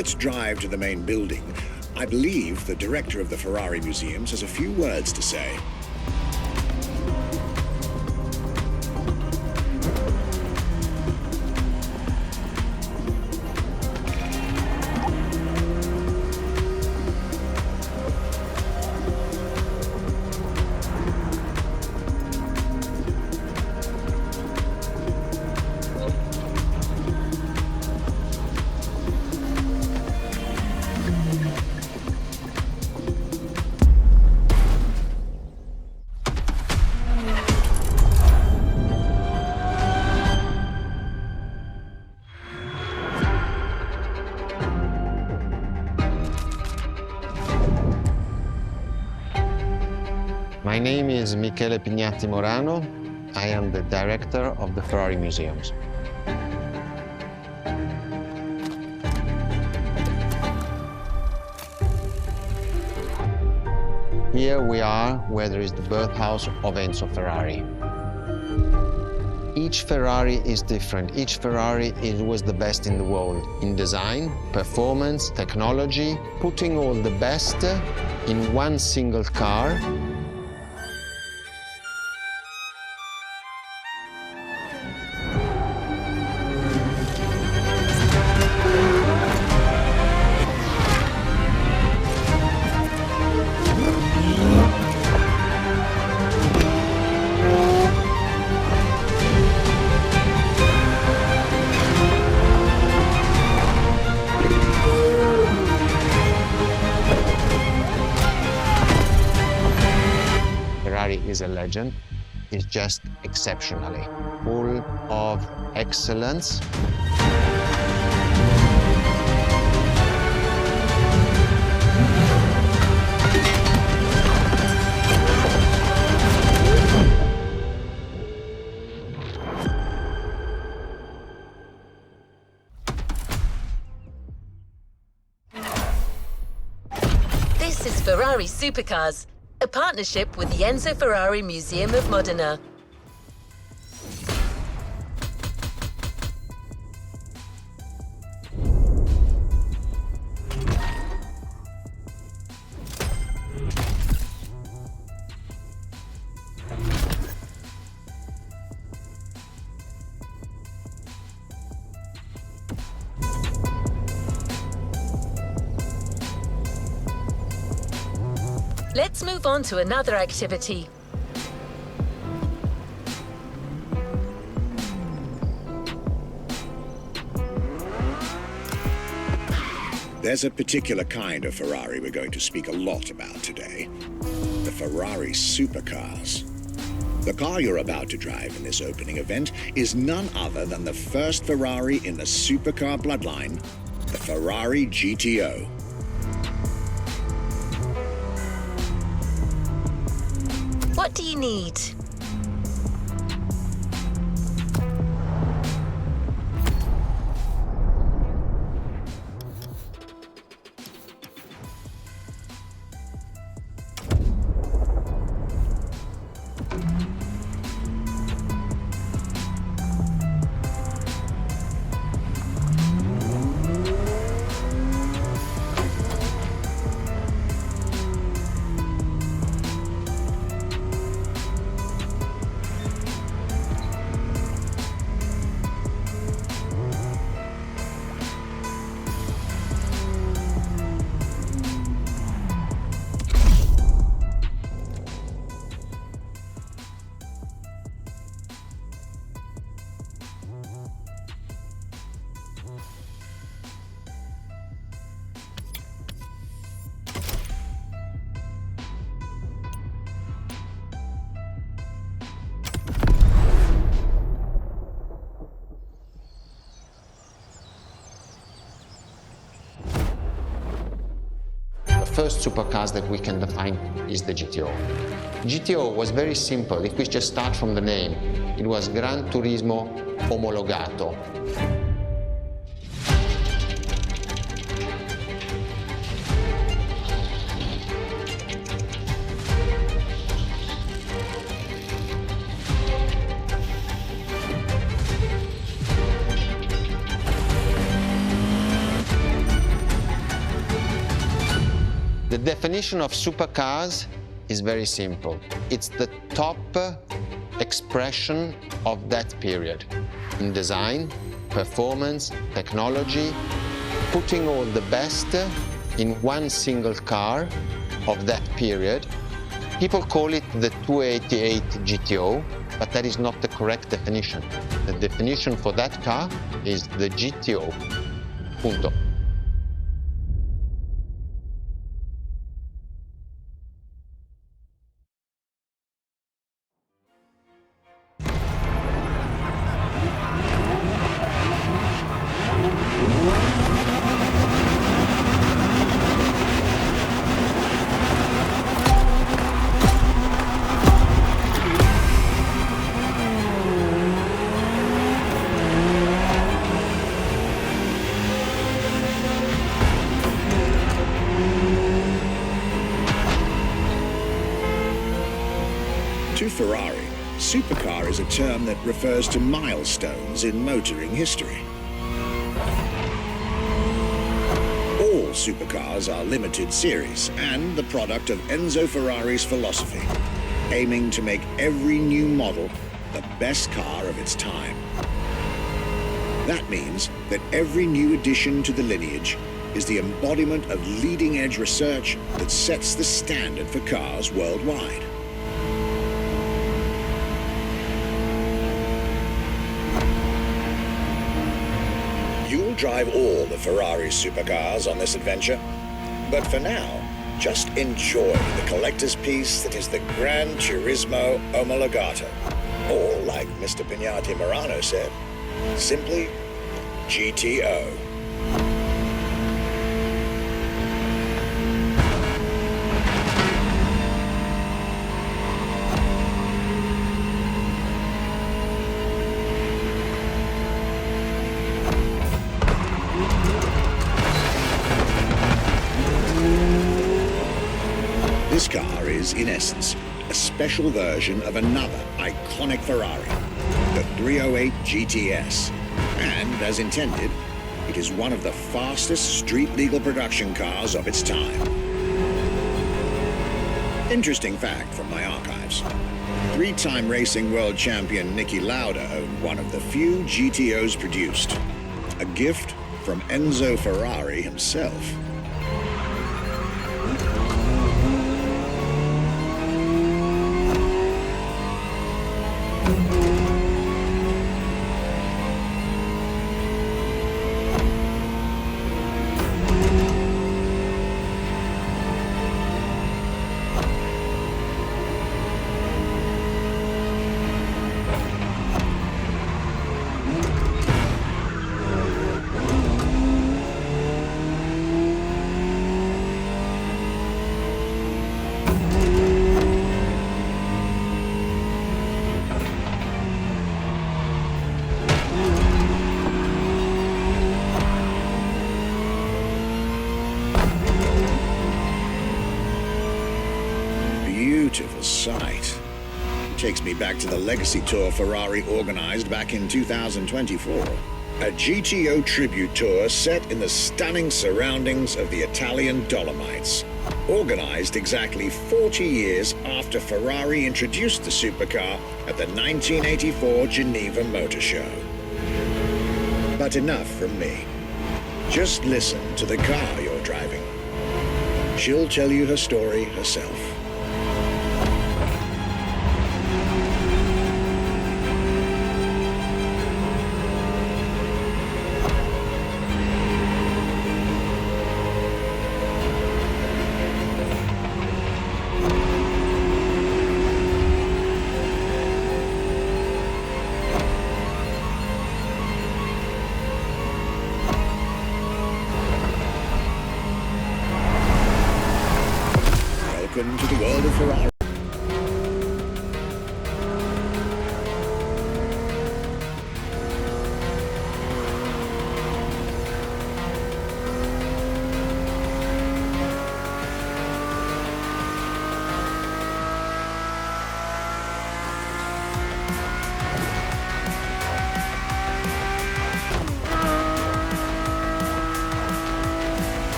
Let's drive to the main building. I believe the director of the Ferrari Museums has a few words to say. My name is Michele Pignatti Morano. I am the director of the Ferrari Museums. Here we are where there is the birthhouse of Enzo Ferrari. Each Ferrari is different. Each Ferrari was the best in the world in design, performance, technology, putting all the best in one single car. Ferrari is a legend. It's just exceptionally full of excellence. This is Ferrari Supercars, a partnership with the Enzo Ferrari Museum of Modena. Let's move on to another activity. There's a particular kind of Ferrari we're going to speak a lot about today. The Ferrari Supercars. The car you're about to drive in this opening event is none other than the first Ferrari in the supercar bloodline, the Ferrari GTO. What do you need? first supercars that we can define is the GTO. GTO was very simple. If we just start from the name, it was Gran Turismo Omologato. The definition of supercars is very simple. It's the top expression of that period in design, performance, technology, putting all the best in one single car of that period. People call it the 288 GTO, but that is not the correct definition. The definition for that car is the GTO. Punto. To Ferrari, supercar is a term that refers to milestones in motoring history. All supercars are limited series and the product of Enzo Ferrari's philosophy, aiming to make every new model the best car of its time. That means that every new addition to the lineage is the embodiment of leading-edge research that sets the standard for cars worldwide. You'll drive all the Ferrari supercars on this adventure, but for now, just enjoy the collector's piece that is the Gran Turismo Omologato, or like Mr. Pignati Morano said, simply GTO. This car is, in essence, a special version of another iconic Ferrari, the 308 GTS. And, as intended, it is one of the fastest street-legal production cars of its time. Interesting fact from my archives. Three-time racing world champion Niki Lauda owned one of the few GTOs produced. A gift from Enzo Ferrari himself. Beautiful sight. Takes me back to the Legacy Tour Ferrari organized back in 2024. A GTO tribute tour set in the stunning surroundings of the Italian Dolomites. Organized exactly 40 years after Ferrari introduced the supercar at the 1984 Geneva Motor Show. But enough from me. Just listen to the car you're driving. She'll tell you her story herself.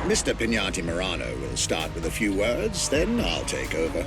Mr. Pignati Morano will start with a few words, then I'll take over.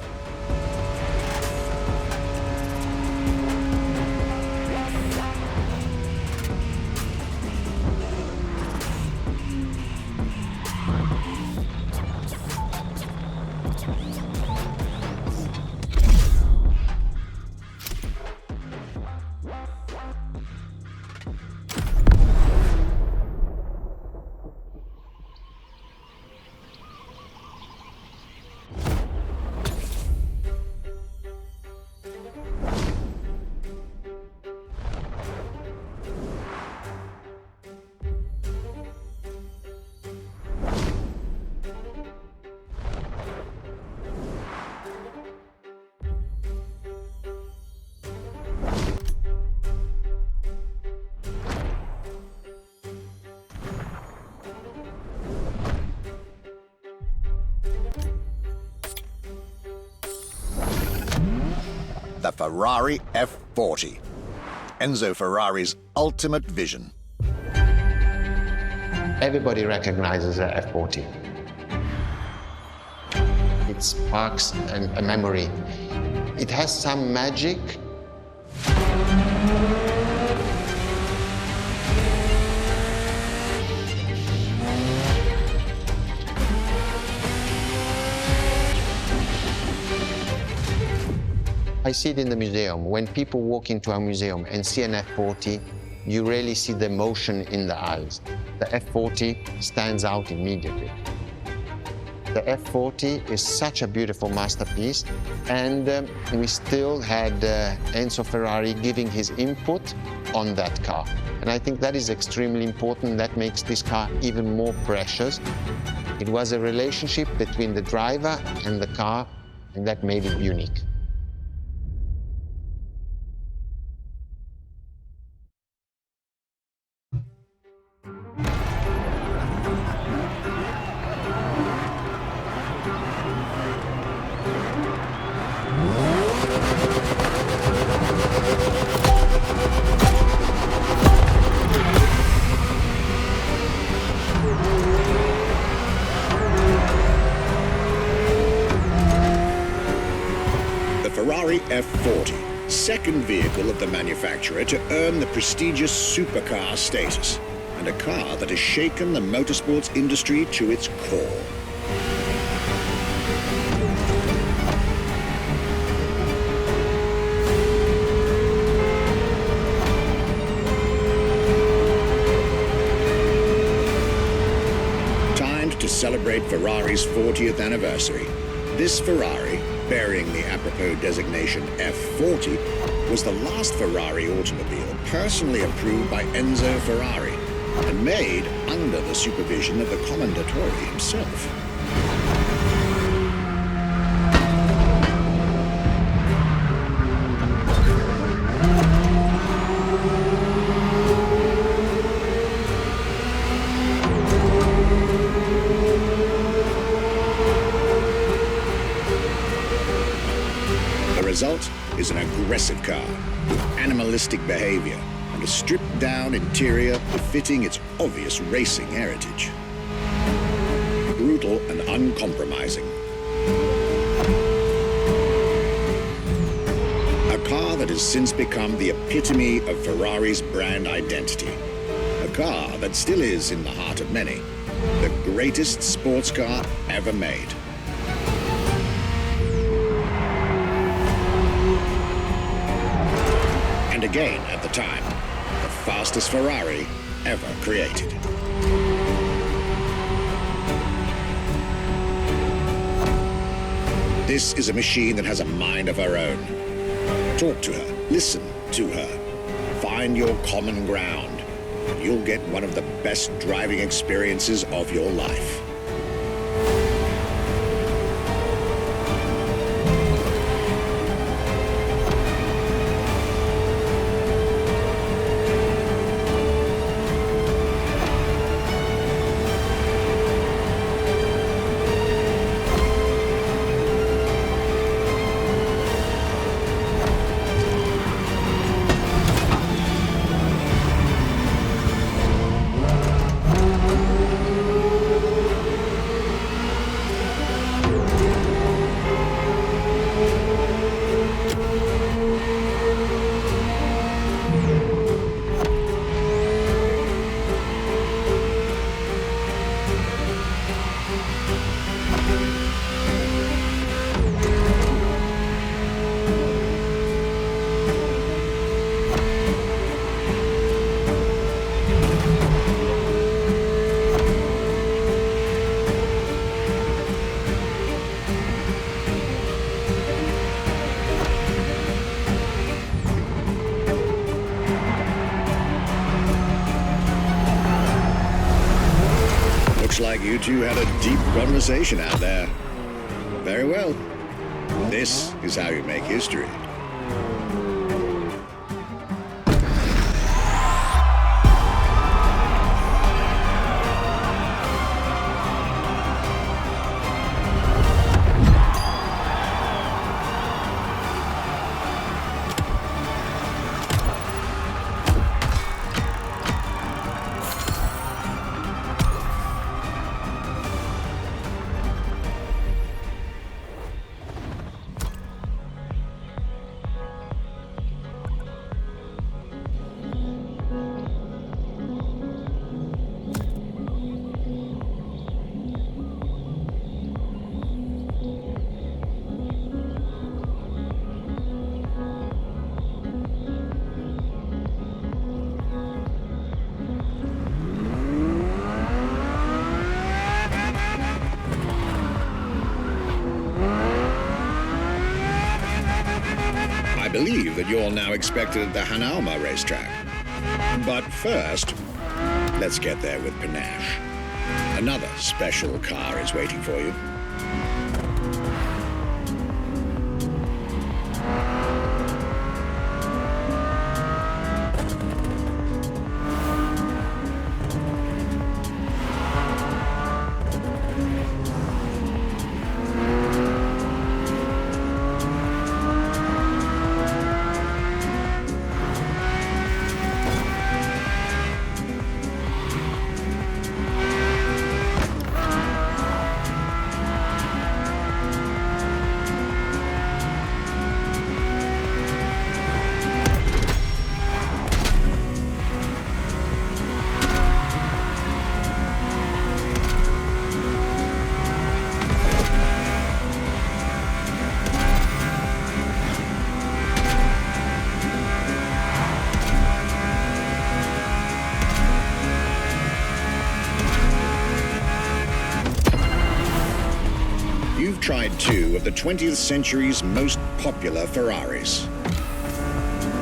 The Ferrari F40, Enzo Ferrari's ultimate vision. Everybody recognizes the F40. It sparks a memory. It has some magic. I see it in the museum. When people walk into a museum and see an F40, you really see the emotion in the eyes. The F40 stands out immediately. The F40 is such a beautiful masterpiece, and we still had Enzo Ferrari giving his input on that car. And I think that is extremely important. That makes this car even more precious. It was a relationship between the driver and the car, and that made it unique. Ferrari F40, second vehicle of the manufacturer to earn the prestigious supercar status, and a car that has shaken the motorsports industry to its core. Timed to celebrate Ferrari's 40th anniversary, this Ferrari, bearing the apropos designation F40, was the last Ferrari automobile personally approved by Enzo Ferrari and made under the supervision of the Commendatore himself. The result is an aggressive car with animalistic behavior and a stripped-down interior befitting its obvious racing heritage. Brutal and uncompromising. A car that has since become the epitome of Ferrari's brand identity. A car that still is in the heart of many, the greatest sports car ever made. And again, at the time, the fastest Ferrari ever created. This is a machine that has a mind of her own. Talk to her, listen to her, find your common ground, and you'll get one of the best driving experiences of your life. like you two had a deep conversation out there. Very well. This is how you make history. I believe that you're now expected at the Hanauma racetrack. But first, let's get there with panache. Another special car is waiting for you. You've tried two of the 20th century's most popular Ferraris.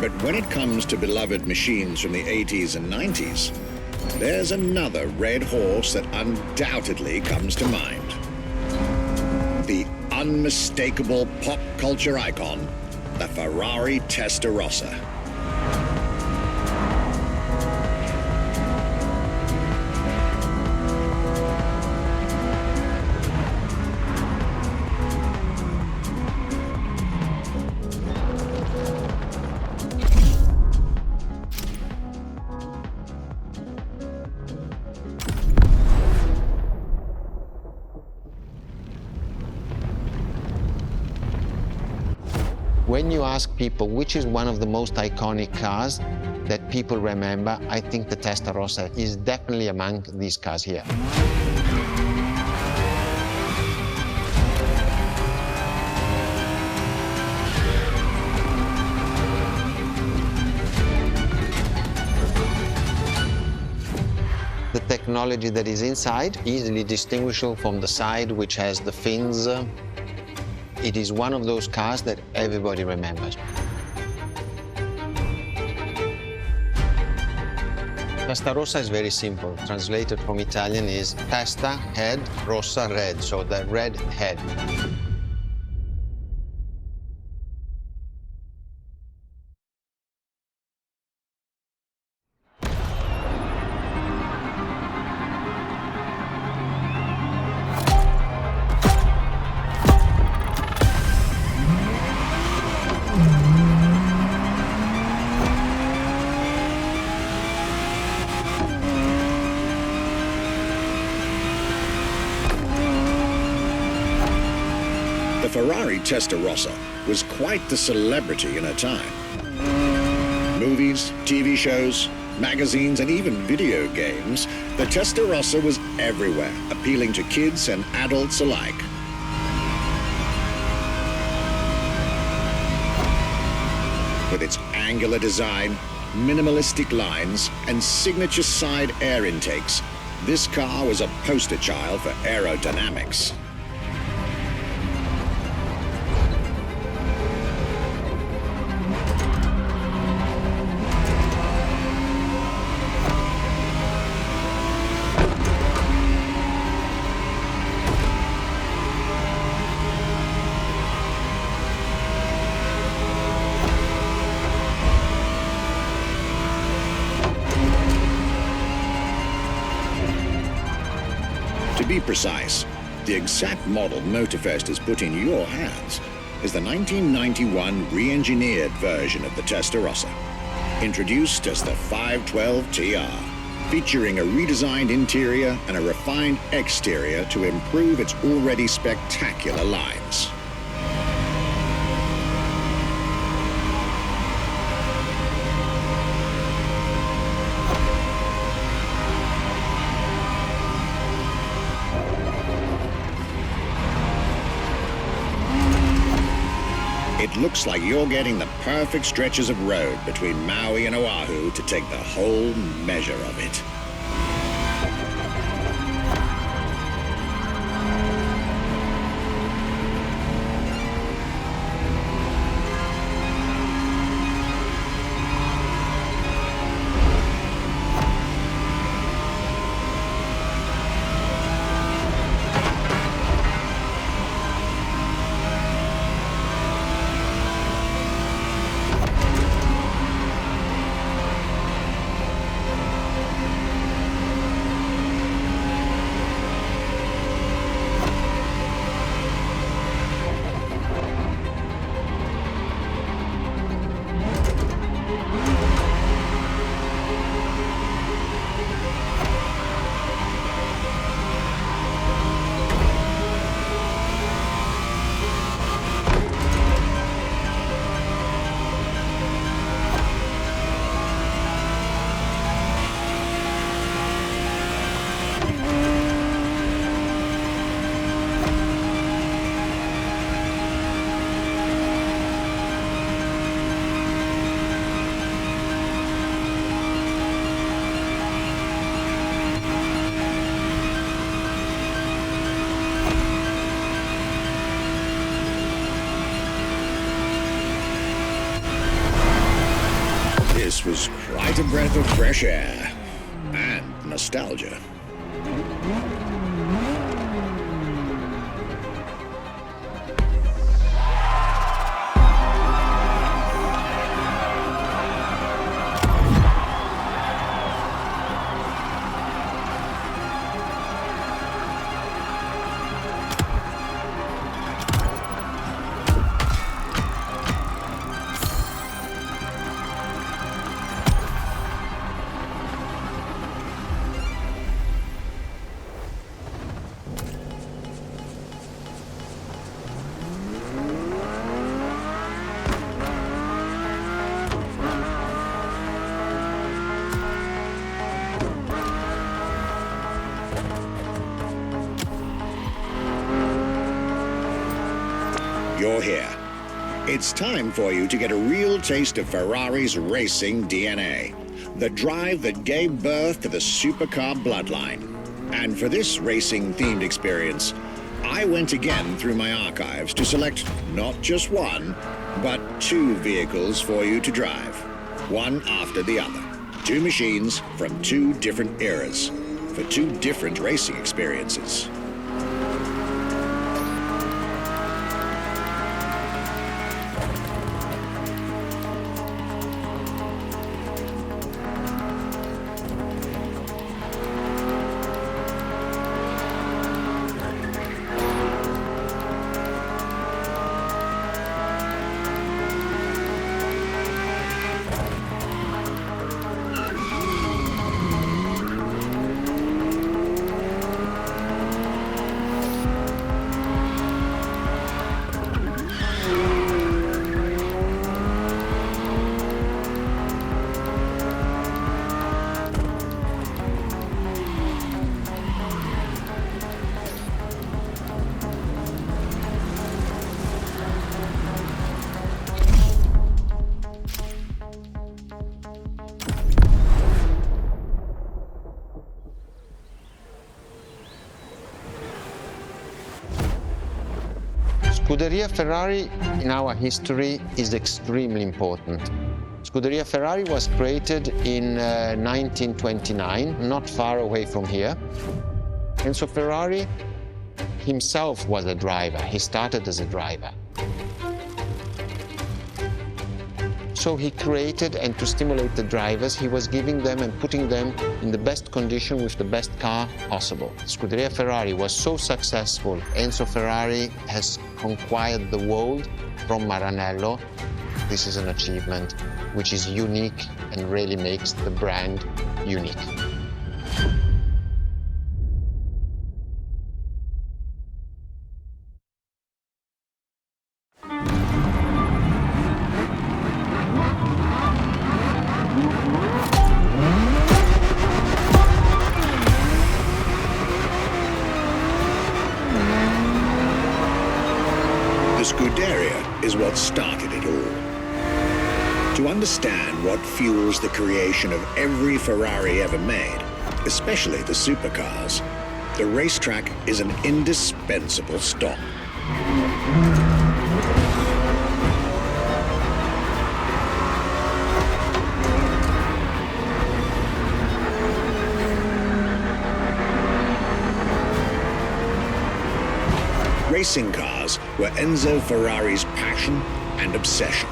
But when it comes to beloved machines from the 80s and 90s, there's another red horse that undoubtedly comes to mind. The unmistakable pop culture icon, the Ferrari Testarossa. When you ask people which is one of the most iconic cars that people remember, I think the Testarossa is definitely among these cars here. The technology that is inside, easily distinguishable from the side which has the fins. It is one of those cars that everybody remembers. Testarossa is very simple. Translated from Italian is testa, head, rossa, red, so the red head. The Ferrari Testarossa was quite the celebrity in her time. Movies, TV shows, magazines, and even video games, the Testarossa was everywhere, appealing to kids and adults alike. With its angular design, minimalistic lines, and signature side air intakes, this car was a poster child for aerodynamics. be precise, the exact model Motorfest has put in your hands is the 1991 re-engineered version of the Testarossa, introduced as the 512 TR, featuring a redesigned interior and a refined exterior to improve its already spectacular lines. It looks like you're getting the perfect stretches of road between Maui and Oahu to take the whole measure of it. This was quite a breath of fresh air and nostalgia. You're here. It's time for you to get a real taste of Ferrari's racing DNA, the drive that gave birth to the supercar bloodline. And for this racing-themed experience, I went again through my archives to select not just one, but two vehicles for you to drive, one after the other. Two machines from two different eras, for two different racing experiences. Scuderia Ferrari in our history is extremely important. Scuderia Ferrari was created in 1929, not far away from here. Enzo Ferrari himself was a driver. He started as a driver. So he created, and to stimulate the drivers, he was giving them and putting them in the best condition with the best car possible. Scuderia Ferrari was so successful. Enzo Ferrari has conquered the world from Maranello. This is an achievement which is unique and really makes the brand unique. The Scuderia is what started it all. To understand what fuels the creation of every Ferrari ever made, especially the supercars, the racetrack is an indispensable stop. Racing cars were Enzo Ferrari's passion and obsession.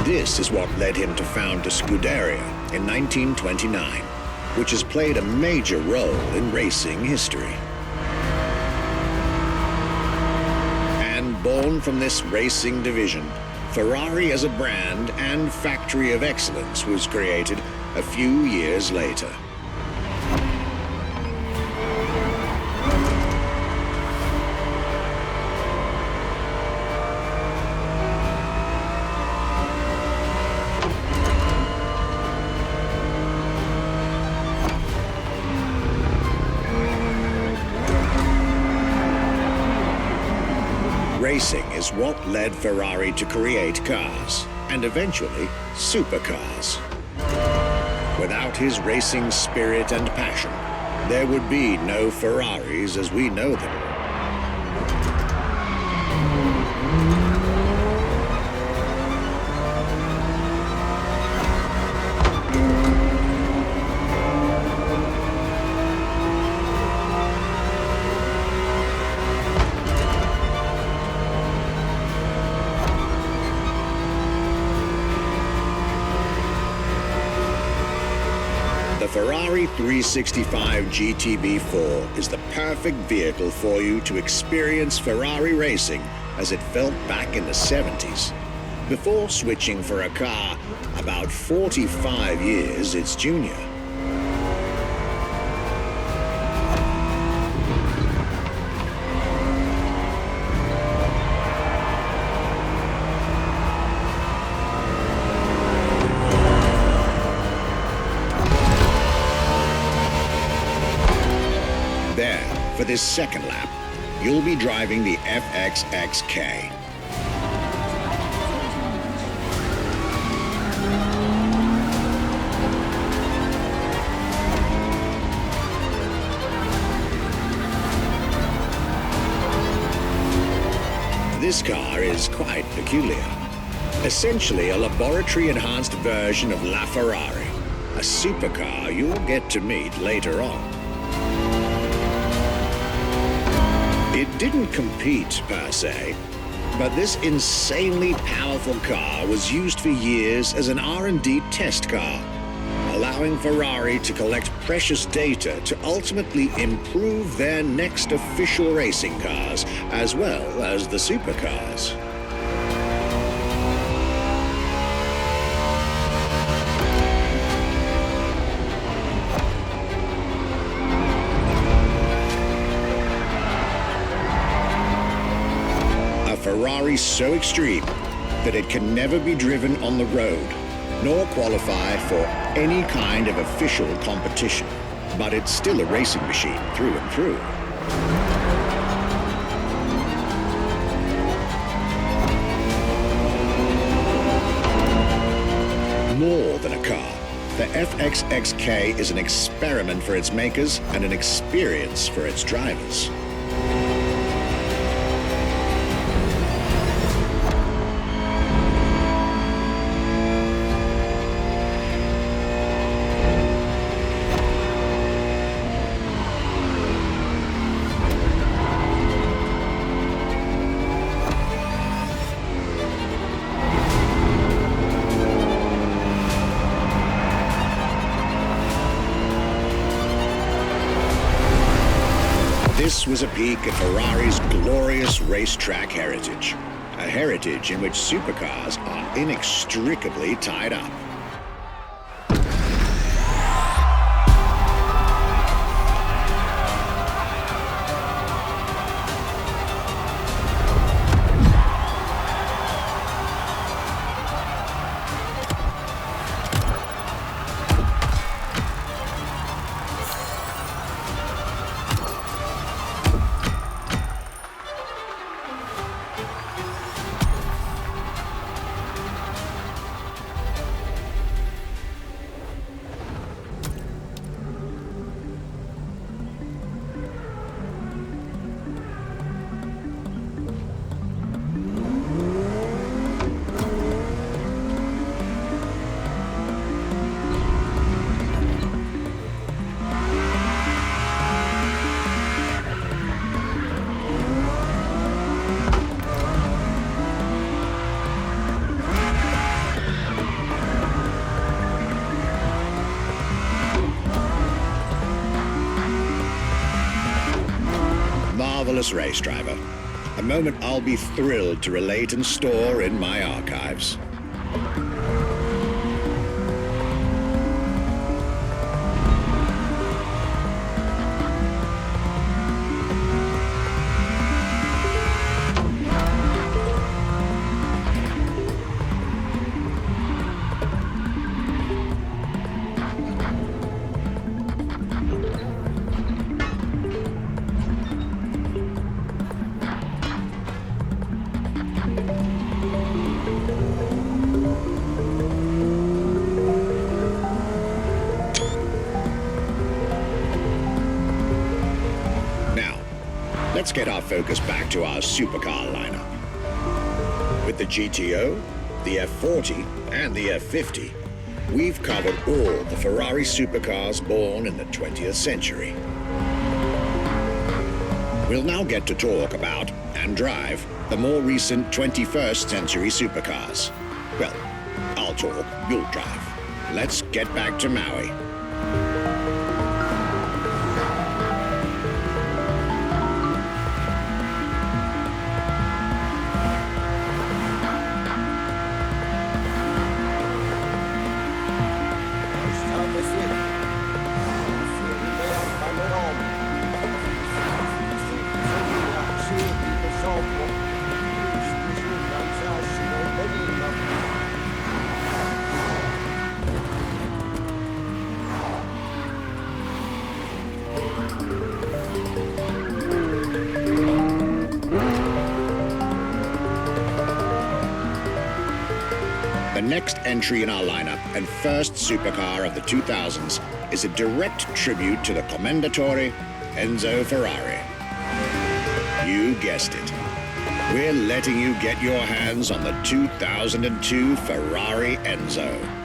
This is what led him to found the Scuderia in 1929, which has played a major role in racing history. And born from this racing division, Ferrari as a brand and factory of excellence was created a few years later. Racing is what led Ferrari to create cars, and eventually supercars. Without his racing spirit and passion, there would be no Ferraris as we know them. The Ferrari 365 GTB4 is the perfect vehicle for you to experience Ferrari racing as it felt back in the 70s, before switching for a car about 45 years its junior. There, for this second lap, you'll be driving the FXXK. This car is quite peculiar. Essentially a laboratory-enhanced version of La Ferrari, a supercar you'll get to meet later on. It didn't compete, per se, but this insanely powerful car was used for years as an R&D test car, allowing Ferrari to collect precious data to ultimately improve their next official racing cars, as well as the supercars. Ferrari so extreme that it can never be driven on the road, nor qualify for any kind of official competition. But it's still a racing machine through and through. More than a car, the FXXK is an experiment for its makers and an experience for its drivers. This was a peek at Ferrari's glorious racetrack heritage. A heritage in which supercars are inextricably tied up. Marvelous race driver. A moment I'll be thrilled to relate and store in my archives. Let's get our focus back to our supercar lineup. With the GTO, the F40, and the F50, we've covered all the Ferrari supercars born in the 20th century. We'll now get to talk about and drive the more recent 21st century supercars. Well, I'll talk, you'll drive. Let's get back to Maui. The next entry in our lineup and first supercar of the 2000s is a direct tribute to the Commendatore Enzo Ferrari. You guessed it. We're letting you get your hands on the 2002 Ferrari Enzo.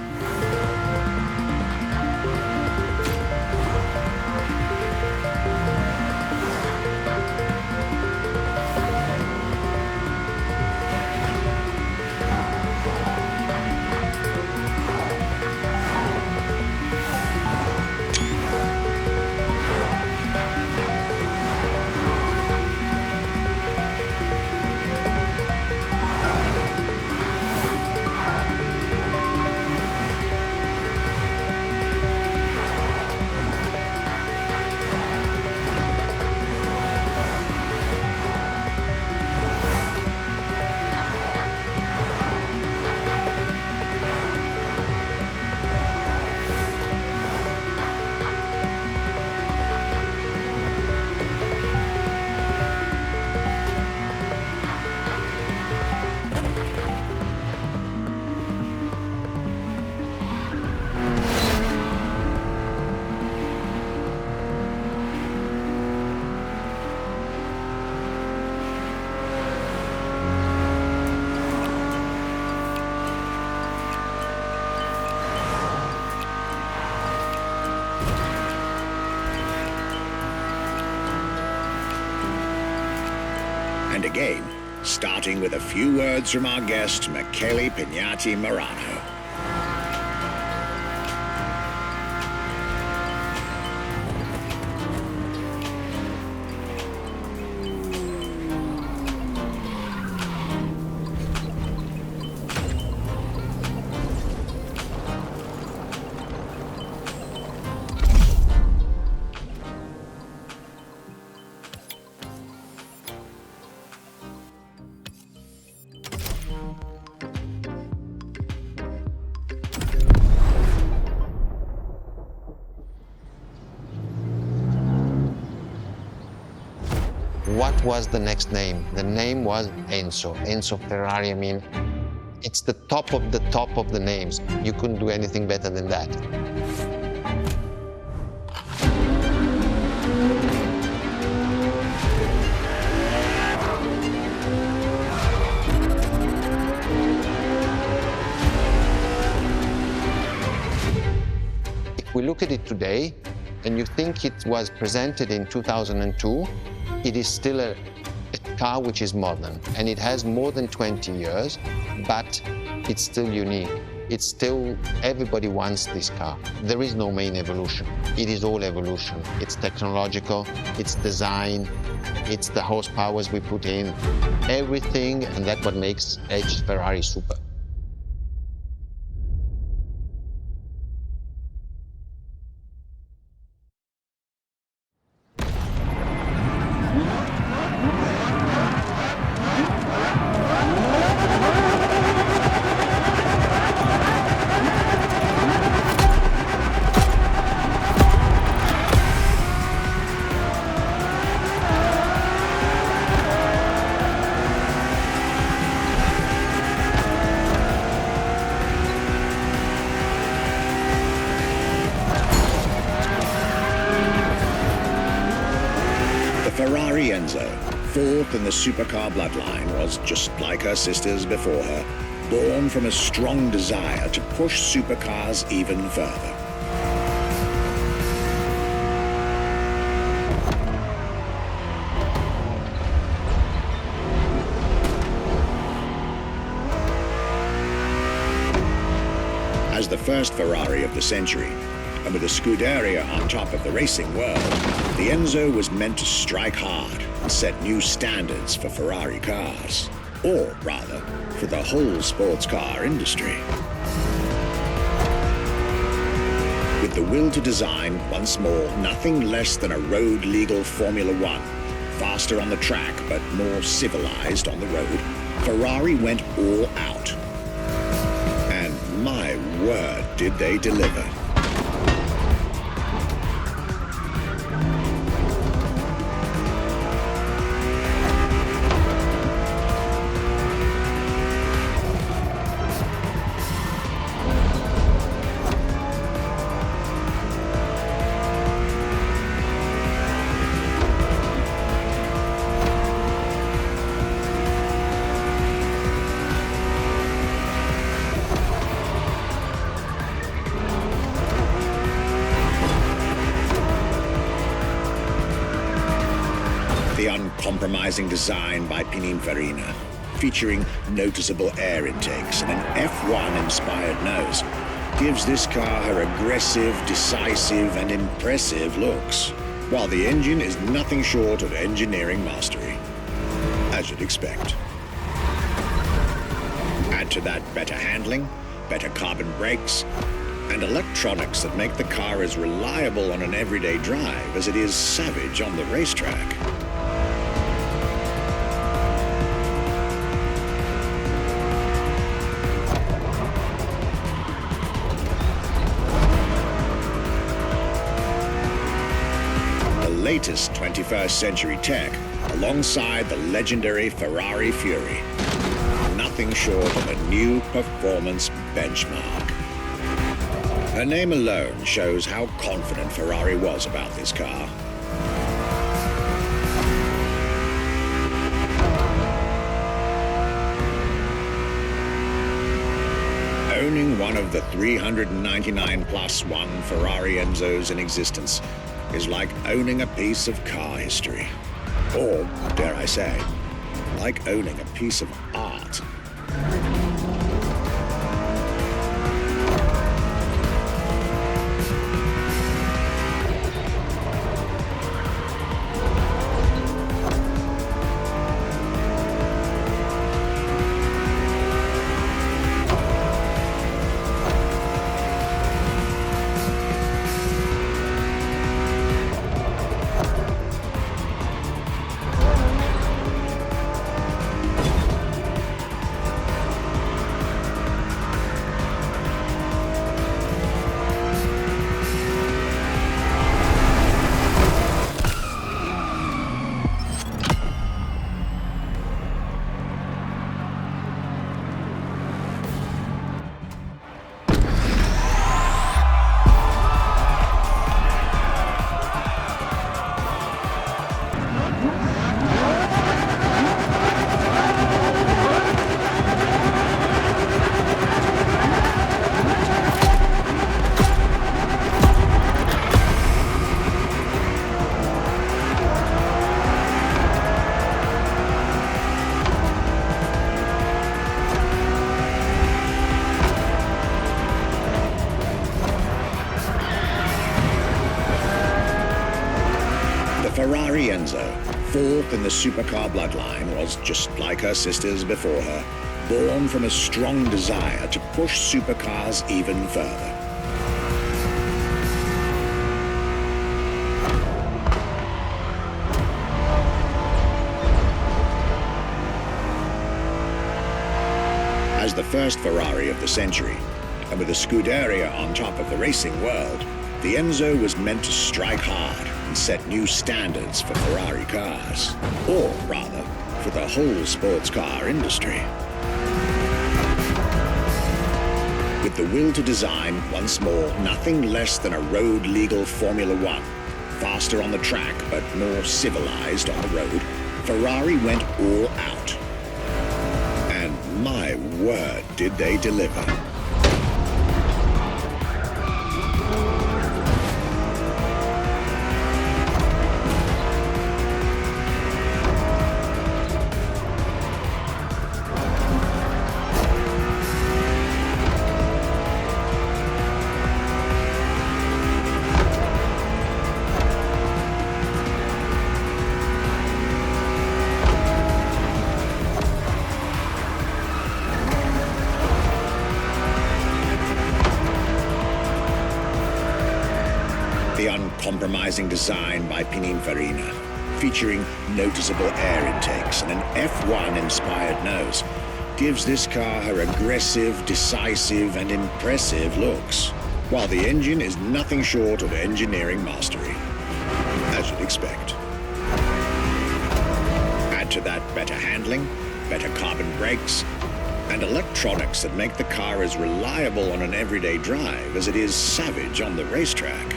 And again, starting with a few words from our guest, Michele Pignati Morano. was the next name. The name was Enzo. Enzo Ferrari, I mean, it's the top of the names. You couldn't do anything better than that. If we look at it today, and you think it was presented in 2002, it is still a car which is modern, and it has more than 20 years, but it's still unique. It's still, everybody wants this car. There is no main evolution. It is all evolution. It's technological, it's design, it's the horsepowers we put in, everything, and that's what makes Edge Ferrari super. Ferrari Enzo, fourth in the supercar bloodline, was just like her sisters before her, born from a strong desire to push supercars even further. As the first Ferrari of the century, and with a Scuderia on top of the racing world, the Enzo was meant to strike hard and set new standards for Ferrari cars, or rather, for the whole sports car industry. With the will to design, once more, nothing less than a road-legal Formula One, faster on the track but more civilized on the road, Ferrari went all out. And my word, did they deliver. The uncompromising design by Pininfarina, featuring noticeable air intakes and an F1-inspired nose, gives this car her aggressive, decisive, and impressive looks, while the engine is nothing short of engineering mastery, as you'd expect. Add to that better handling, better carbon brakes, and electronics that make the car as reliable on an everyday drive as it is savage on the racetrack. Latest 21st century tech alongside the legendary Ferrari Fury. Nothing short of a new performance benchmark. Her name alone shows how confident Ferrari was about this car. Owning one of the 399 plus one Ferrari Enzos in existence is like owning a piece of car history. Or, dare I say, like owning a piece of art. Enzo, fourth in the supercar bloodline, was just like her sisters before her, born from a strong desire to push supercars even further. As the first Ferrari of the century, and with a Scuderia on top of the racing world, the Enzo was meant to strike hard and set new standards for Ferrari cars, or rather, for the whole sports car industry. With the will to design, once more, nothing less than a road-legal Formula One, faster on the track but more civilized on the road, Ferrari went all out. And my word, did they deliver. The uncompromising design by Pininfarina, featuring noticeable air intakes and an F1-inspired nose, gives this car her aggressive, decisive, and impressive looks, while the engine is nothing short of engineering mastery, as you'd expect. Add to that better handling, better carbon brakes, and electronics that make the car as reliable on an everyday drive as it is savage on the racetrack.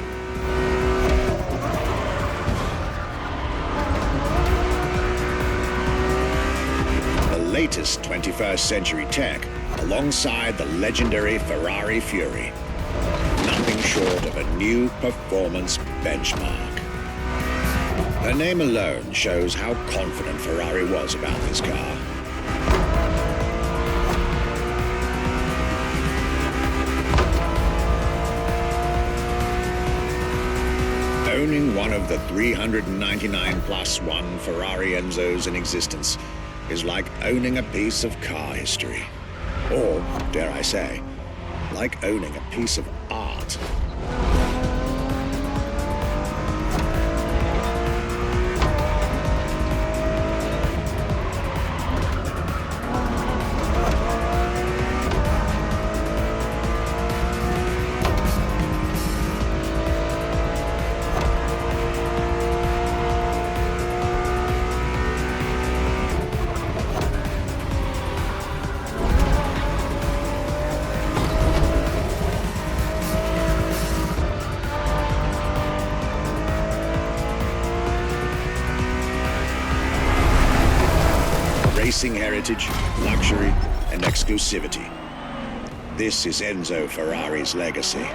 The latest 21st century tech alongside the legendary Ferrari Fury. Nothing short of a new performance benchmark. Her name alone shows how confident Ferrari was about this car. Owning one of the 399 plus one Ferrari Enzos in existence is like owning a piece of car history. Or, dare I say, like owning a piece of art. Racing heritage, luxury, and exclusivity. This is Enzo Ferrari's legacy.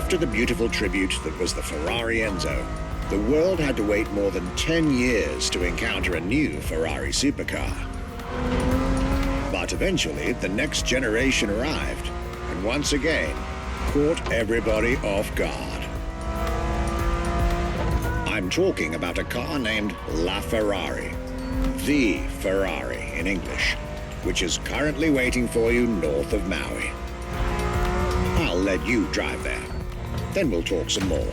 After the beautiful tribute that was the Ferrari Enzo, the world had to wait more than 10 years to encounter a new Ferrari supercar. But eventually, the next generation arrived, and once again, caught everybody off guard. I'm talking about a car named La Ferrari. The Ferrari in English, which is currently waiting for you north of Maui. I'll let you drive there. Then we'll talk some more.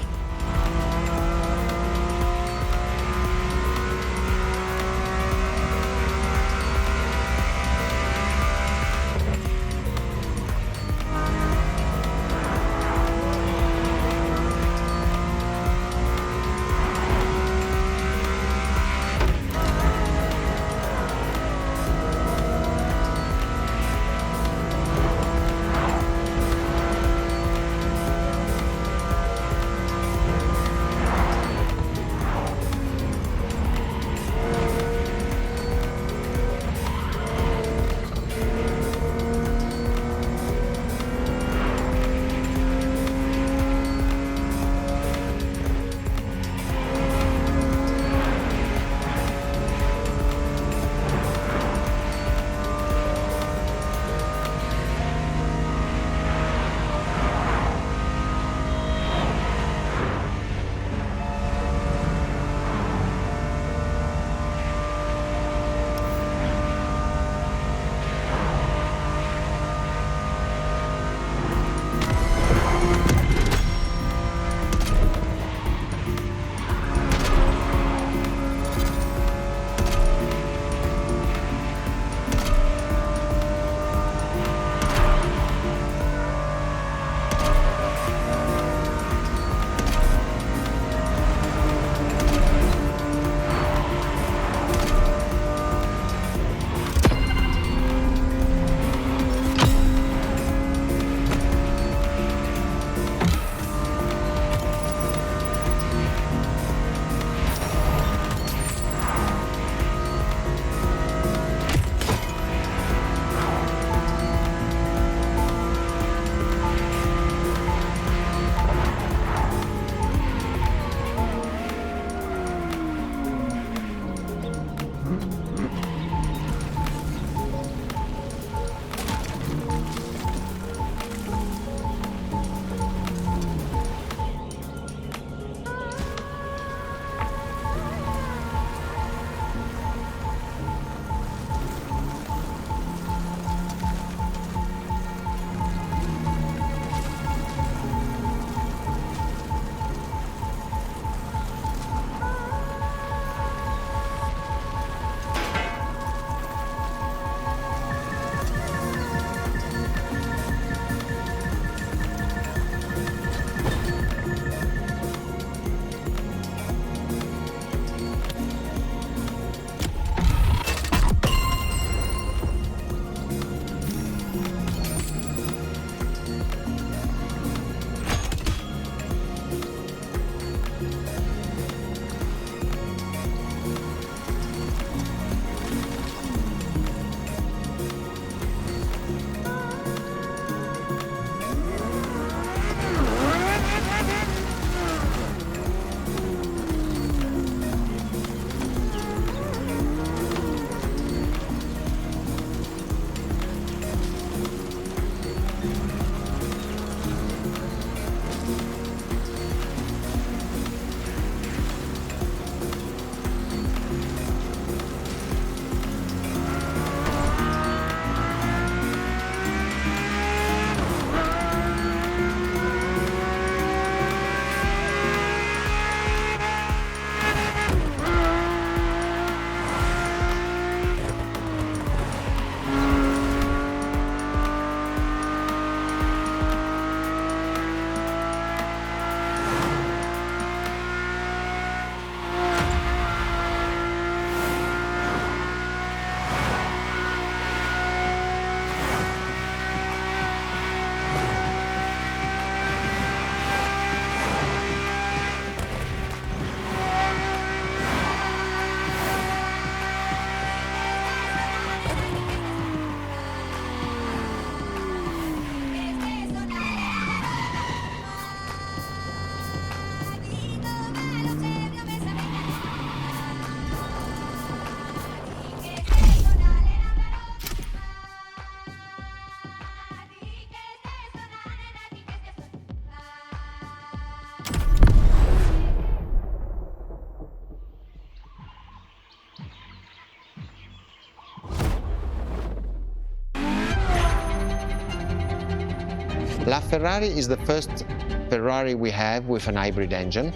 LaFerrari is the first Ferrari we have with an hybrid engine.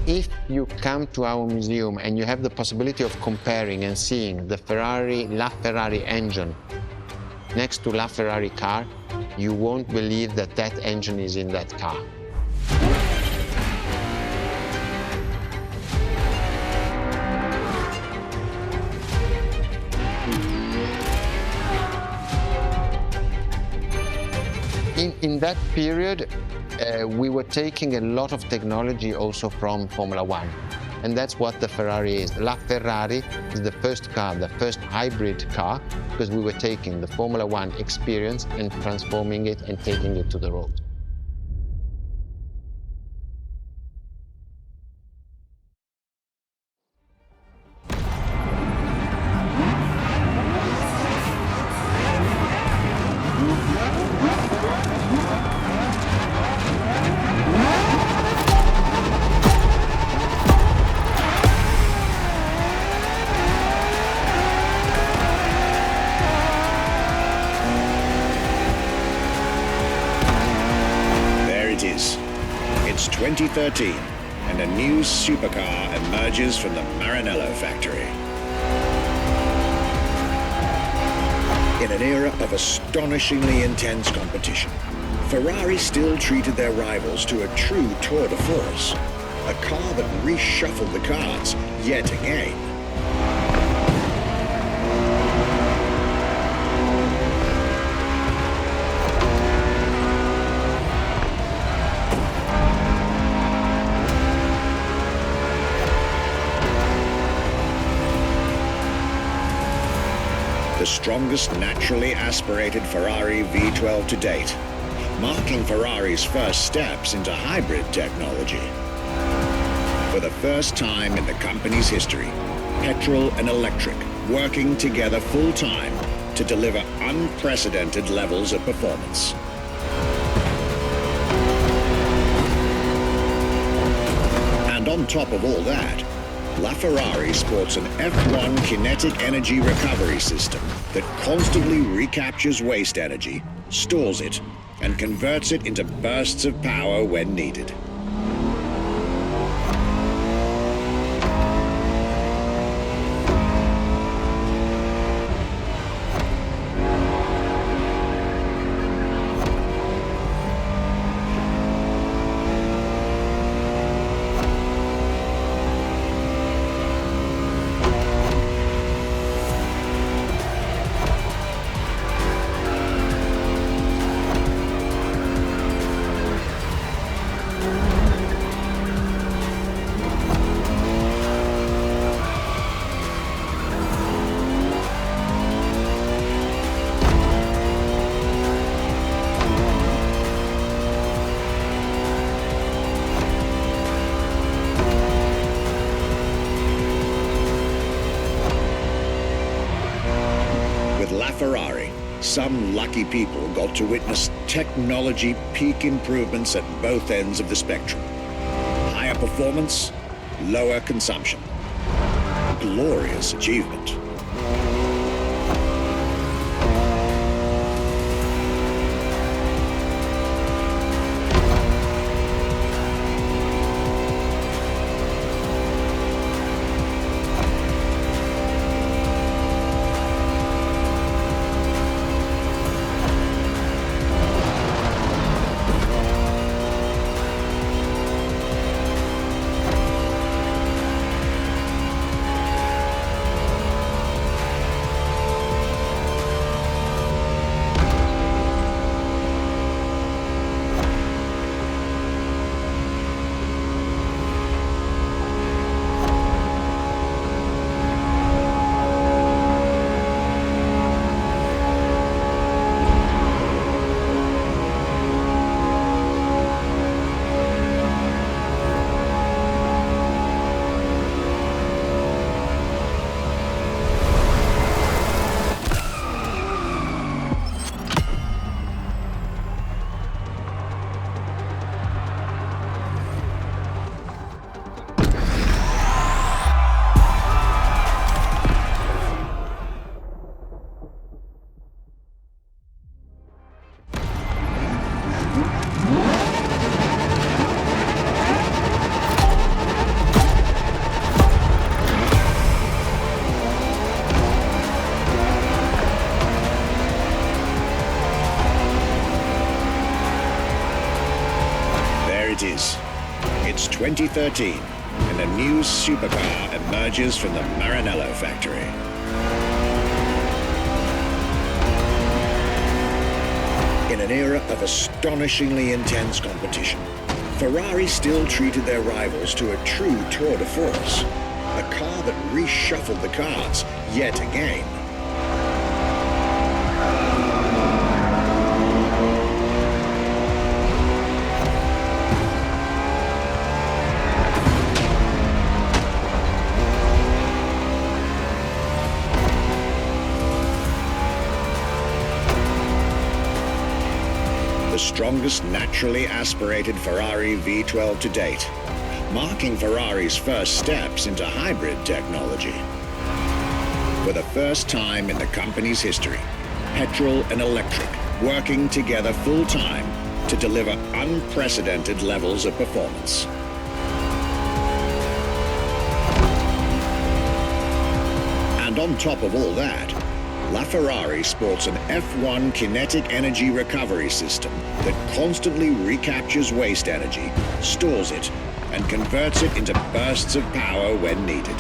If you come to our museum and you have the possibility of comparing and seeing the LaFerrari engine next to LaFerrari car, you won't believe that that engine is in that car. In that period, we were taking a lot of technology also from Formula One. And that's what the Ferrari is. LaFerrari is the first car, the first hybrid car, because we were taking the Formula One experience and transforming it and taking it to the road. It's 2013, and a new supercar emerges from the Maranello factory. In an era of astonishingly intense competition, Ferrari still treated their rivals to a true tour de force, a car that reshuffled the cards yet again. The strongest naturally aspirated Ferrari V12 to date, marking Ferrari's first steps into hybrid technology. For the first time in the company's history, petrol and electric working together full-time to deliver unprecedented levels of performance. And on top of all that, LaFerrari sports an F1 kinetic energy recovery system that constantly recaptures waste energy, stores it, and converts it into bursts of power when needed. Ferrari, some lucky people got to witness technology peak improvements at both ends of the spectrum. Higher performance, lower consumption. Glorious achievement. is. It's 2013, and a new supercar emerges from the Maranello factory. In an era of astonishingly intense competition, Ferrari still treated their rivals to a true tour de force, a car that reshuffled the cards yet again. The strongest naturally aspirated Ferrari V12 to date, marking Ferrari's first steps into hybrid technology. For the first time in the company's history, petrol and electric working together full-time to deliver unprecedented levels of performance. And on top of all that, LaFerrari sports an F1 kinetic energy recovery system that constantly recaptures waste energy, stores it, and converts it into bursts of power when needed.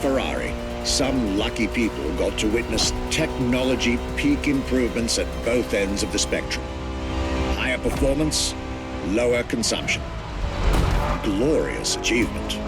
Ferrari, some lucky people got to witness technology peak improvements at both ends of the spectrum. Higher performance, lower consumption. Glorious achievement.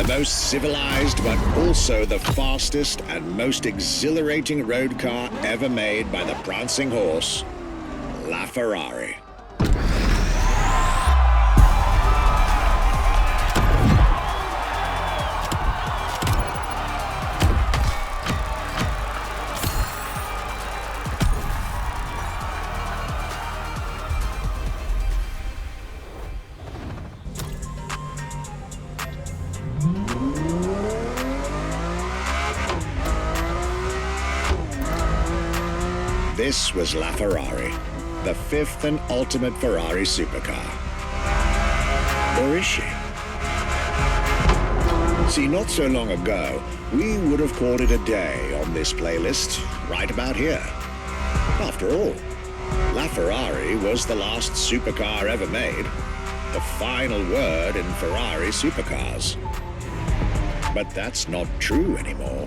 Most civilized, but also the fastest and most exhilarating road car ever made by the prancing horse, LaFerrari. This was LaFerrari, the fifth and ultimate Ferrari supercar. Or is she? See, not so long ago, we would have called it a day on this playlist, right about here. After all, LaFerrari was the last supercar ever made, the final word in Ferrari supercars. But that's not true anymore.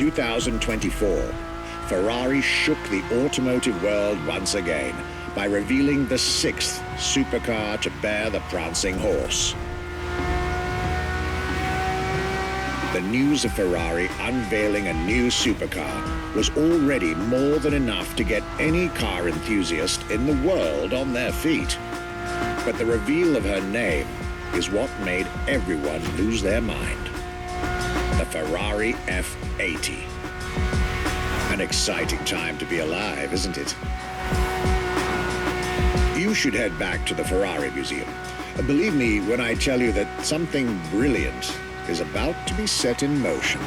2024, Ferrari shook the automotive world once again by revealing the 6th supercar to bear the prancing horse. The news of Ferrari unveiling a new supercar was already more than enough to get any car enthusiast in the world on their feet. But the reveal of her name is what made everyone lose their mind. The Ferrari F80. An exciting time to be alive, isn't it? You should head back to the Ferrari Museum. Believe me when I tell you that something brilliant is about to be set in motion.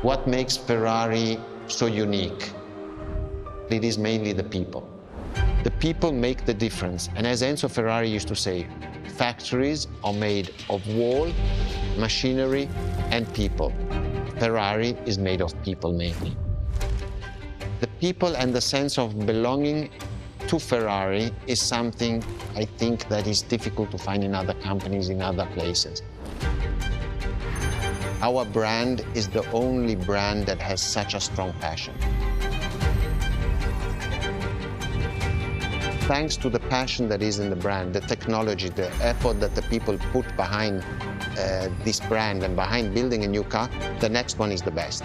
What makes Ferrari so unique? It is mainly the people. The people make the difference. And as Enzo Ferrari used to say, factories are made of wall, machinery, and people. Ferrari is made of people mainly. The people and the sense of belonging to Ferrari is something I think that is difficult to find in other companies, in other places. Our brand is the only brand that has such a strong passion. Thanks to the passion that is in the brand, the technology, the effort that the people put behind this brand and behind building a new car, the next one is the best.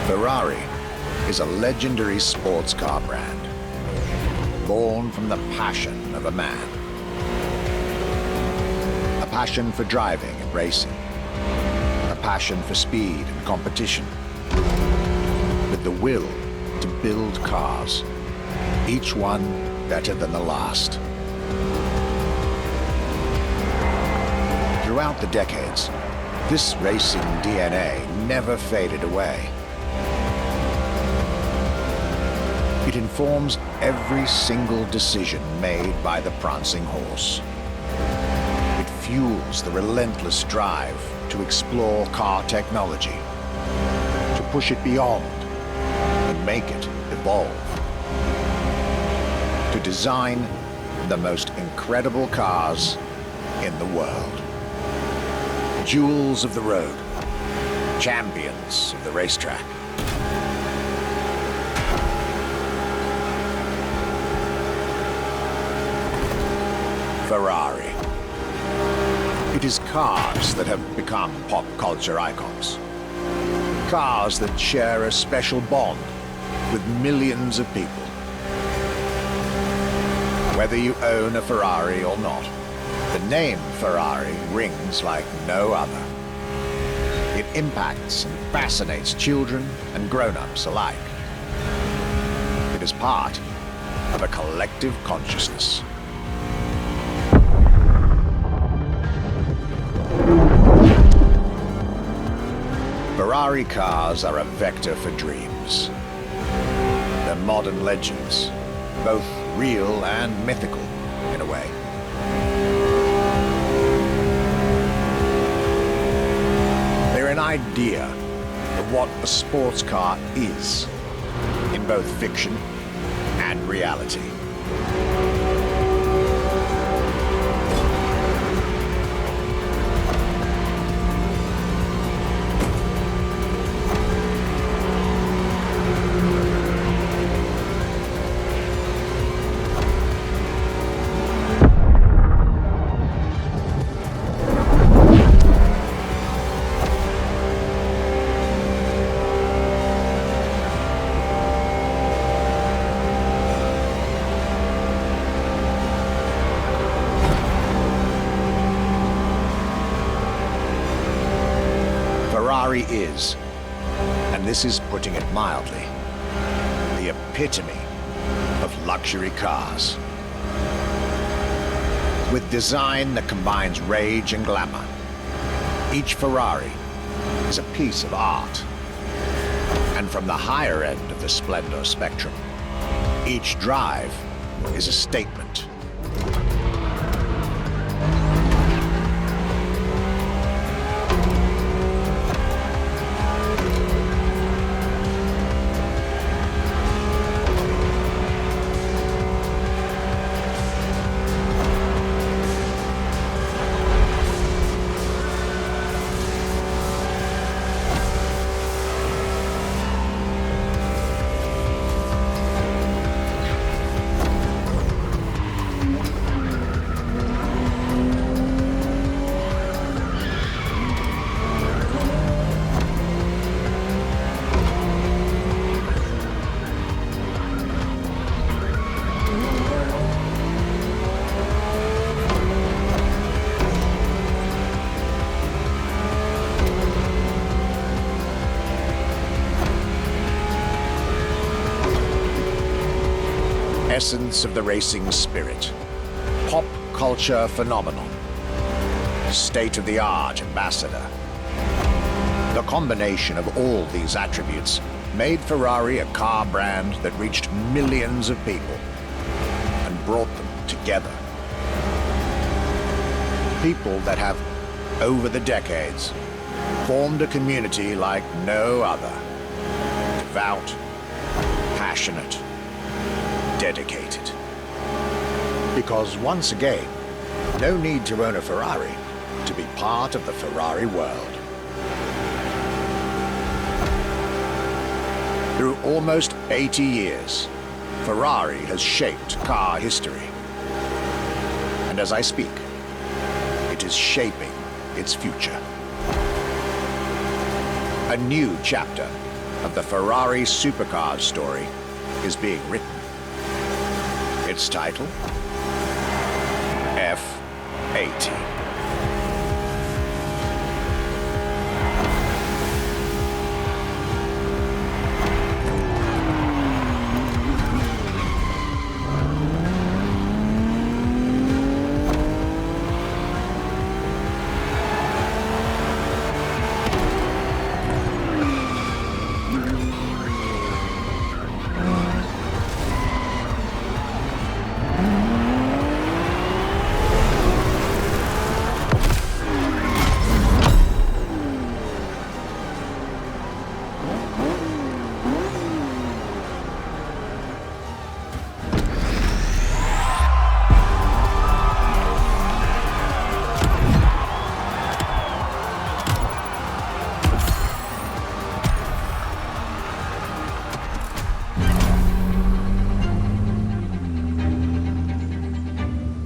Ferrari is a legendary sports car brand, born from the passion of a man. A passion for driving and racing, a passion for speed and competition, with the will to build cars, each one better than the last. Throughout the decades, this racing DNA never faded away. It informs every single decision made by the prancing horse. It fuels the relentless drive to explore car technology, to push it beyond and make it evolve, to design the most incredible cars in the world. Jewels of the road, champions of the racetrack. Ferrari. It is cars that have become pop culture icons. Cars that share a special bond with millions of people. Whether you own a Ferrari or not, the name Ferrari rings like no other. It impacts and fascinates children and grown-ups alike. It is part of a collective consciousness. Ferrari cars are a vector for dreams. They're modern legends, both real and mythical, in a way. They're an idea of what a sports car is, in both fiction and reality. Ferrari is, and this is putting it mildly, the epitome of luxury cars. With design that combines rage and glamour, each Ferrari is a piece of art. And from the higher end of the splendor spectrum, each drive is a statement. Essence of the racing spirit, pop culture phenomenon, state-of-the-art ambassador. The combination of all these attributes made Ferrari a car brand that reached millions of people and brought them together. People that have, over the decades, formed a community like no other. Devout, passionate, dedicated. Because once again, no need to own a Ferrari to be part of the Ferrari world. Through almost 80 years, Ferrari has shaped car history. And as I speak, it is shaping its future. A new chapter of the Ferrari Supercars story is being written. Its title, F80.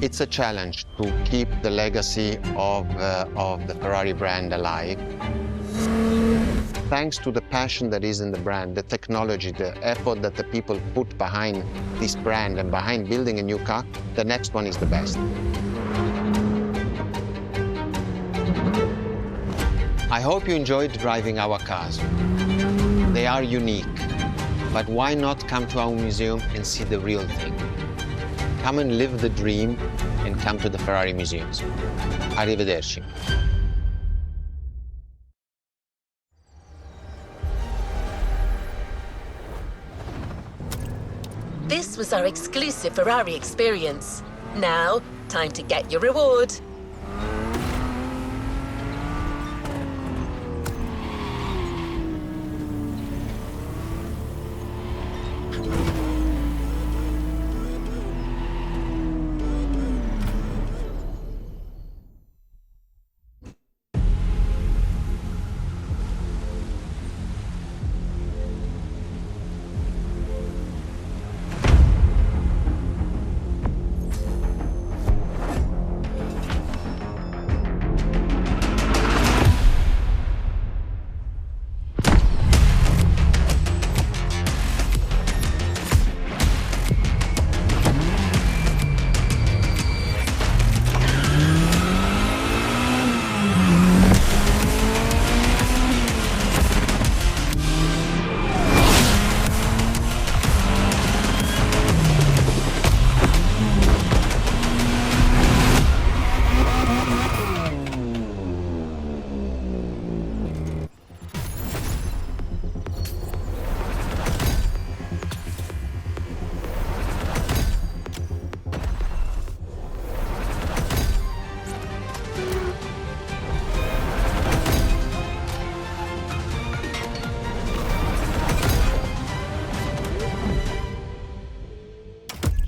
It's a challenge to keep the legacy of the Ferrari brand alive. Thanks to the passion that is in the brand, the technology, the effort that the people put behind this brand and behind building a new car, the next one is the best. I hope you enjoyed driving our cars. They are unique, but why not come to our museum and see the real thing? come and live the dream and come to the Ferrari museums. Arrivederci. This was our exclusive Ferrari experience. Now, time to get your reward.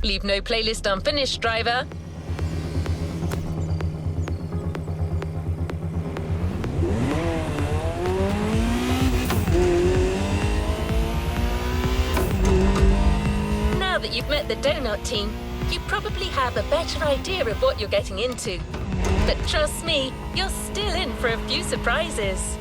Leave no playlist unfinished, driver. Now that you've met the donut team, you probably have a better idea of what you're getting into. But trust me, you're still in for a few surprises.